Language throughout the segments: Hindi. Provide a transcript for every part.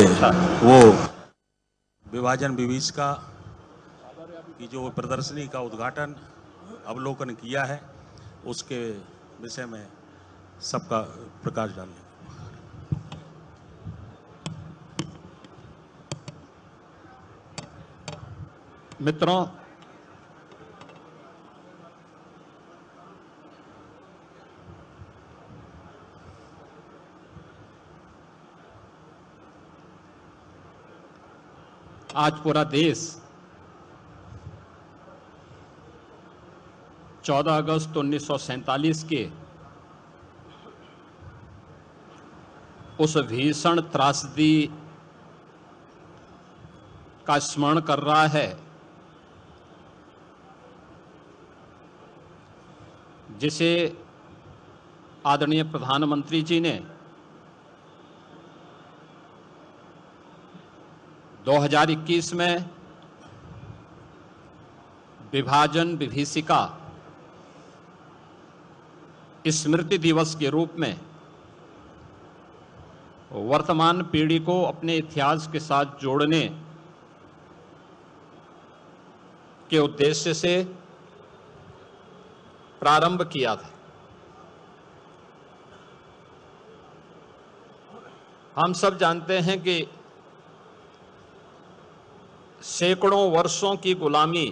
वो विभाजन विभीषिका की जो प्रदर्शनी का उद्घाटन अवलोकन किया है, उसके विषय में सबका प्रकाश डालें। मित्रों, आज पूरा देश 14 अगस्त 1947 के उस भीषण त्रासदी का स्मरण कर रहा है जिसे आदरणीय प्रधानमंत्री जी ने 2021 में विभाजन विभीषिका स्मृति दिवस के रूप में वर्तमान पीढ़ी को अपने इतिहास के साथ जोड़ने के उद्देश्य से प्रारंभ किया था। हम सब जानते हैं कि सैकड़ों वर्षों की गुलामी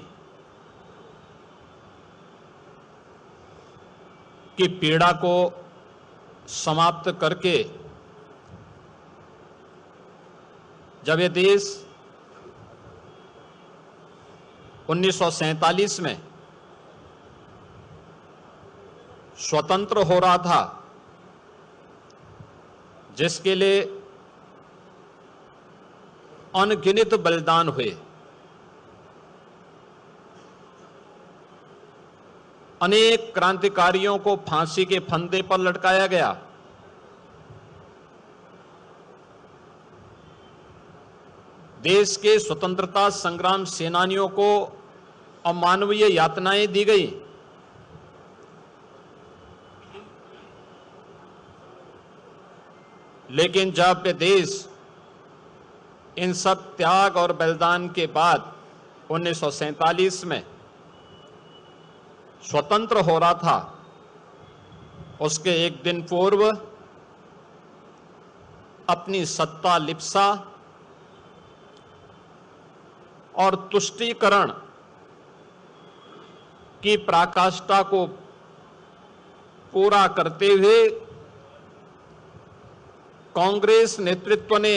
की पीड़ा को समाप्त करके जब ये देश 1947 में स्वतंत्र हो रहा था, जिसके लिए अनगिनत बलिदान हुए, अनेक क्रांतिकारियों को फांसी के फंदे पर लटकाया गया, देश के स्वतंत्रता संग्राम सेनानियों को अमानवीय यातनाएं दी गई, लेकिन जब ये देश इन सब त्याग और बलिदान के बाद 1947 में स्वतंत्र हो रहा था, उसके एक दिन पूर्व अपनी सत्ता लिप्सा और तुष्टीकरण की पराकाष्ठा को पूरा करते हुए कांग्रेस नेतृत्व ने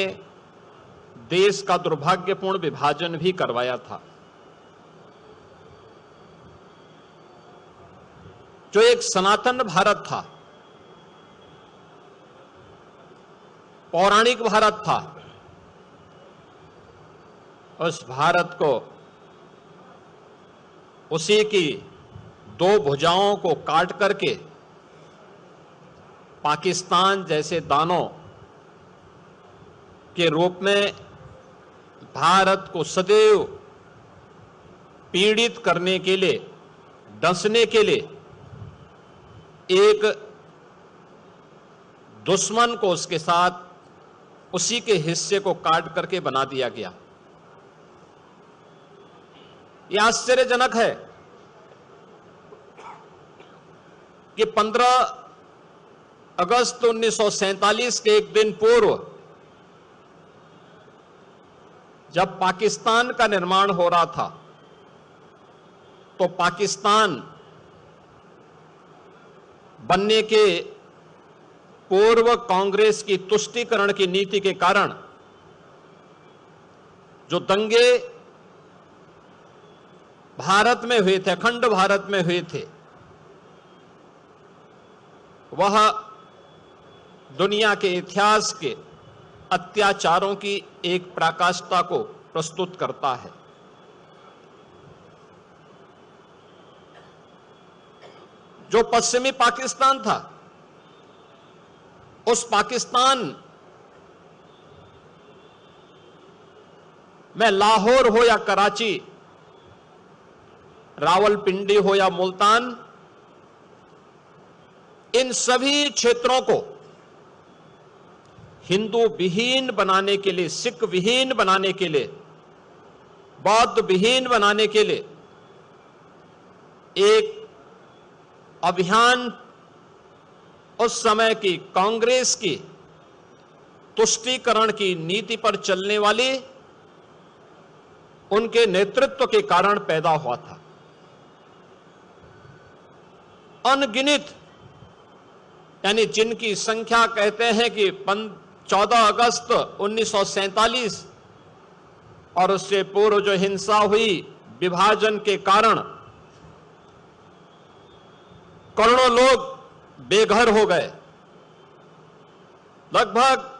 देश का दुर्भाग्यपूर्ण विभाजन भी करवाया था, जो एक सनातन भारत था, पौराणिक भारत था। उस भारत को, उसी की दो भुजाओं को काट करके पाकिस्तान जैसे दानों के रूप में भारत को सदैव पीड़ित करने के लिए, डसने के लिए एक दुश्मन को उसके साथ उसी के हिस्से को काट करके बना दिया गया। यह आश्चर्यजनक है कि 15 अगस्त 1947 के एक दिन पूर्व जब पाकिस्तान का निर्माण हो रहा था, तो पाकिस्तान बनने के पूर्व कांग्रेस की तुष्टीकरण की नीति के कारण जो दंगे भारत में हुए थे, अखंड भारत में हुए थे, वह दुनिया के इतिहास के अत्याचारों की एक पराकाष्ठा को प्रस्तुत करता है। जो पश्चिमी पाकिस्तान था, उस पाकिस्तान में लाहौर हो या कराची, रावलपिंडी हो या मुल्तान, इन सभी क्षेत्रों को हिंदू विहीन बनाने के लिए, सिख विहीन बनाने के लिए, बौद्ध विहीन बनाने के लिए एक अभियान उस समय की कांग्रेस की तुष्टीकरण की नीति पर चलने वाली उनके नेतृत्व के कारण पैदा हुआ था। अनगिनत, यानी जिनकी संख्या कहते हैं कि 14 अगस्त 1947 और उससे पूर्व जो हिंसा हुई विभाजन के कारण करोड़ों लोग बेघर हो गए। लगभग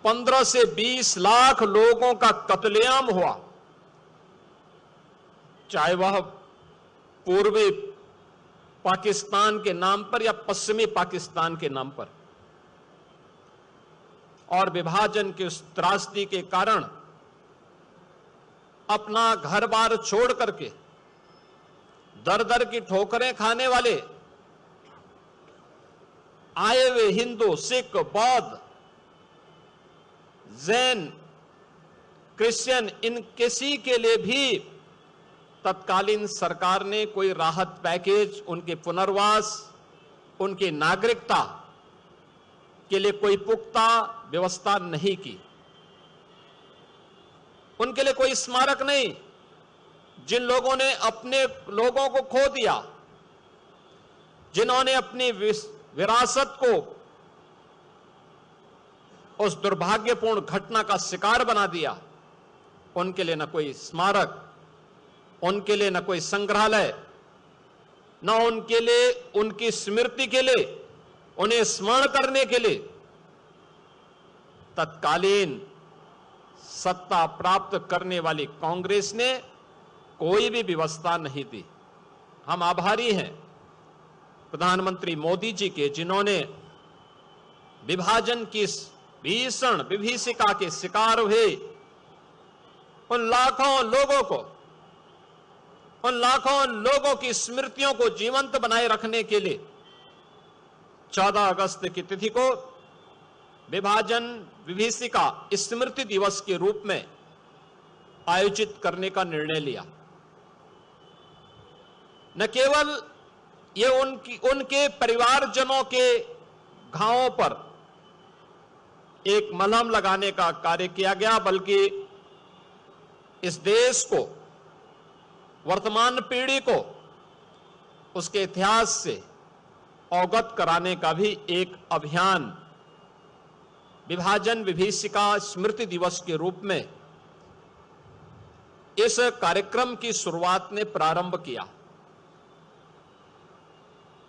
15 से 20 लाख लोगों का कत्लेआम हुआ, चाहे वह पूर्वी पाकिस्तान के नाम पर या पश्चिमी पाकिस्तान के नाम पर। और विभाजन की उस त्रासदी के कारण अपना घर बार छोड़ करके दर दर की ठोकरें खाने वाले आए हुए हिंदू, सिख, बौद्ध, जैन, क्रिश्चियन, इन किसी के लिए भी तत्कालीन सरकार ने कोई राहत पैकेज, उनके पुनर्वास, उनकी नागरिकता के लिए कोई पुख्ता व्यवस्था नहीं की। उनके लिए कोई स्मारक नहीं। जिन लोगों ने अपने लोगों को खो दिया, जिन्होंने अपनी विरासत को उस दुर्भाग्यपूर्ण घटना का शिकार बना दिया, उनके लिए न कोई स्मारक, उनके लिए न कोई संग्रहालय, न उनके लिए, उनकी स्मृति के लिए, उन्हें स्मरण करने के लिए तत्कालीन सत्ता प्राप्त करने वाली कांग्रेस ने कोई भी व्यवस्था नहीं दी। हम आभारी हैं प्रधानमंत्री मोदी जी के, जिन्होंने विभाजन की इस भीषण विभीषिका के शिकार हुए उन लाखों लोगों की स्मृतियों को जीवंत बनाए रखने के लिए 14 अगस्त की तिथि को विभाजन विभीषिका स्मृति दिवस के रूप में आयोजित करने का निर्णय लिया। न केवल ये उनके परिवारजनों के घावों पर एक मलहम लगाने का कार्य किया गया, बल्कि इस देश को, वर्तमान पीढ़ी को उसके इतिहास से अवगत कराने का भी एक अभियान विभाजन विभीषिका स्मृति दिवस के रूप में इस कार्यक्रम की शुरुआत ने प्रारंभ किया।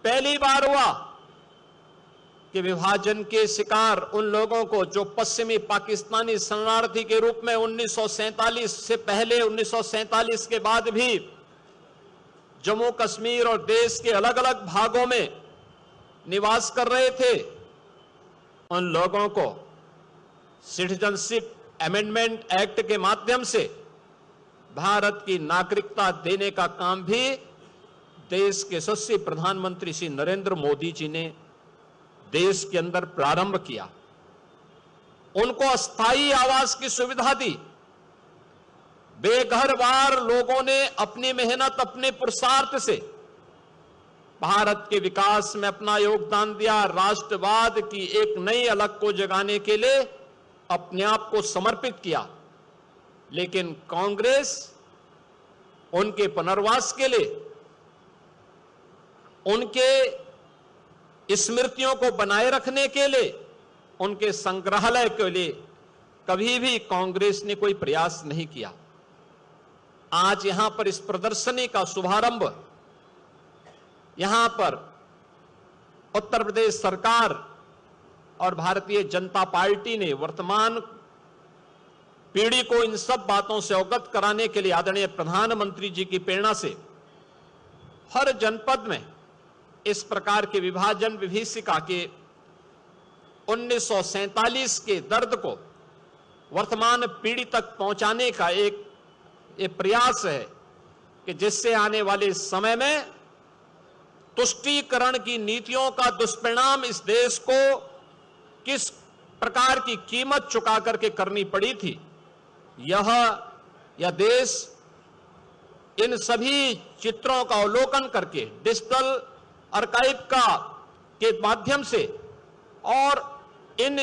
पहली बार हुआ कि विभाजन के शिकार उन लोगों को जो पश्चिमी पाकिस्तानी शरणार्थी के रूप में 1947 से पहले, 1947 के बाद भी जम्मू कश्मीर और देश के अलग अलग भागों में निवास कर रहे थे, उन लोगों को सिटीजनशिप अमेंडमेंट एक्ट के माध्यम से भारत की नागरिकता देने का काम भी देश के यशस्वी प्रधानमंत्री श्री नरेंद्र मोदी जी ने देश के अंदर प्रारंभ किया। उनको अस्थायी आवास की सुविधा दी। बेघरवार लोगों ने अपनी मेहनत, अपने पुरुषार्थ से भारत के विकास में अपना योगदान दिया। राष्ट्रवाद की एक नई अलग को जगाने के लिए अपने आप को समर्पित किया। लेकिन कांग्रेस उनके पुनर्वास के लिए, उनके स्मृतियों को बनाए रखने के लिए, उनके संग्रहालय के लिए कभी भी कांग्रेस ने कोई प्रयास नहीं किया। आज यहां पर इस प्रदर्शनी का शुभारंभ यहां पर उत्तर प्रदेश सरकार और भारतीय जनता पार्टी ने वर्तमान पीढ़ी को इन सब बातों से अवगत कराने के लिए आदरणीय प्रधानमंत्री जी की प्रेरणा से हर जनपद में इस प्रकार के विभाजन विभीषिका के 1947 के दर्द को वर्तमान पीढ़ी तक पहुंचाने का एक प्रयास है कि जिससे आने वाले समय में तुष्टीकरण की नीतियों का दुष्परिणाम इस देश को किस प्रकार की कीमत चुका करके करनी पड़ी थी, यह देश इन सभी चित्रों का अवलोकन करके डिजिटल आर्काइव के माध्यम से और इन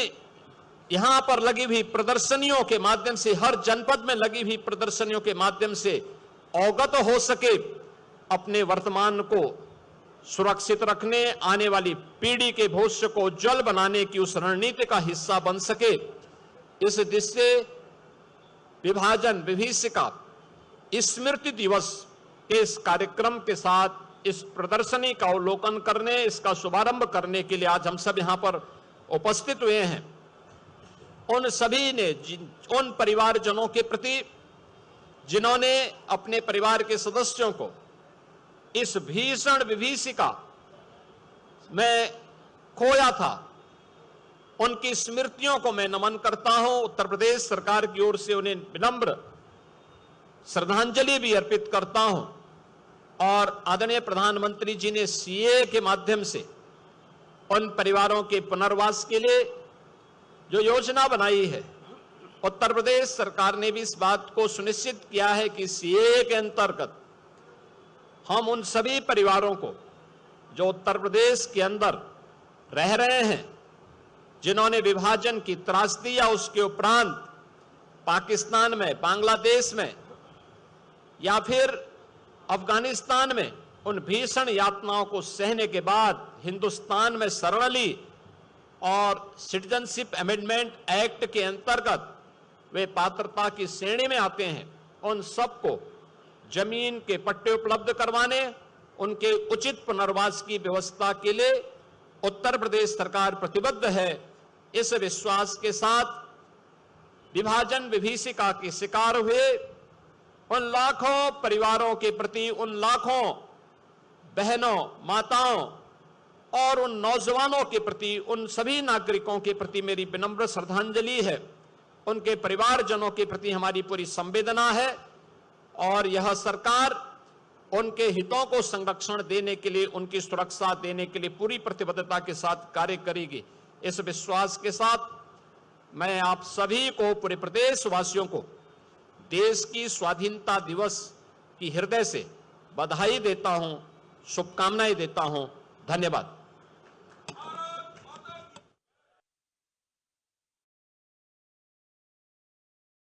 यहां पर लगी हुई प्रदर्शनियों के माध्यम से, हर जनपद में लगी हुई प्रदर्शनियों के माध्यम से अवगत हो सके, अपने वर्तमान को सुरक्षित रखने, आने वाली पीढ़ी के भविष्य को उज्जवल बनाने की उस रणनीति का हिस्सा बन सके। इस दृष्टि से विभाजन विभीषिका स्मृति दिवस के इस कार्यक्रम के साथ इस प्रदर्शनी का अवलोकन करने, इसका शुभारंभ करने के लिए आज हम सब यहां पर उपस्थित हुए हैं। उन सभी ने, उन परिवारजनों के प्रति जिन्होंने अपने परिवार के सदस्यों को इस भीषण विभीषिका में खोया था, उनकी स्मृतियों को मैं नमन करता हूं। उत्तर प्रदेश सरकार की ओर से उन्हें विनम्र श्रद्धांजलि भी अर्पित करता हूं। और आदरणीय प्रधानमंत्री जी ने सीए के माध्यम से उन परिवारों के पुनर्वास के लिए जो योजना बनाई है, उत्तर प्रदेश सरकार ने भी इस बात को सुनिश्चित किया है कि सीए के अंतर्गत हम उन सभी परिवारों को जो उत्तर प्रदेश के अंदर रह रहे हैं, जिन्होंने विभाजन की त्रासदी या उसके उपरांत पाकिस्तान में, बांग्लादेश में या फिर अफगानिस्तान में उन भीषण यातनाओं को सहने के बाद हिंदुस्तान में शरण ली और सिटीजनशिप अमेंडमेंट एक्ट के अंतर्गत वे पात्रता की श्रेणी में आते हैं, उन सबको जमीन के पट्टे उपलब्ध करवाने, उनके उचित पुनर्वास की व्यवस्था के लिए उत्तर प्रदेश सरकार प्रतिबद्ध है। इस विश्वास के साथ विभाजन विभीषिका के शिकार हुए उन लाखों परिवारों के प्रति, उन लाखों बहनों, माताओं और उन नौजवानों के प्रति, उन सभी नागरिकों के प्रति मेरी विनम्र श्रद्धांजलि है। उनके परिवारजनों के प्रति हमारी पूरी संवेदना है और यह सरकार उनके हितों को संरक्षण देने के लिए, उनकी सुरक्षा देने के लिए पूरी प्रतिबद्धता के साथ कार्य करेगी। इस विश्वास के साथ मैं आप सभी को, पूरे प्रदेश वासियों को देश की स्वाधीनता दिवस की हृदय से बधाई देता हूं, शुभकामनाएं देता हूं। धन्यवाद।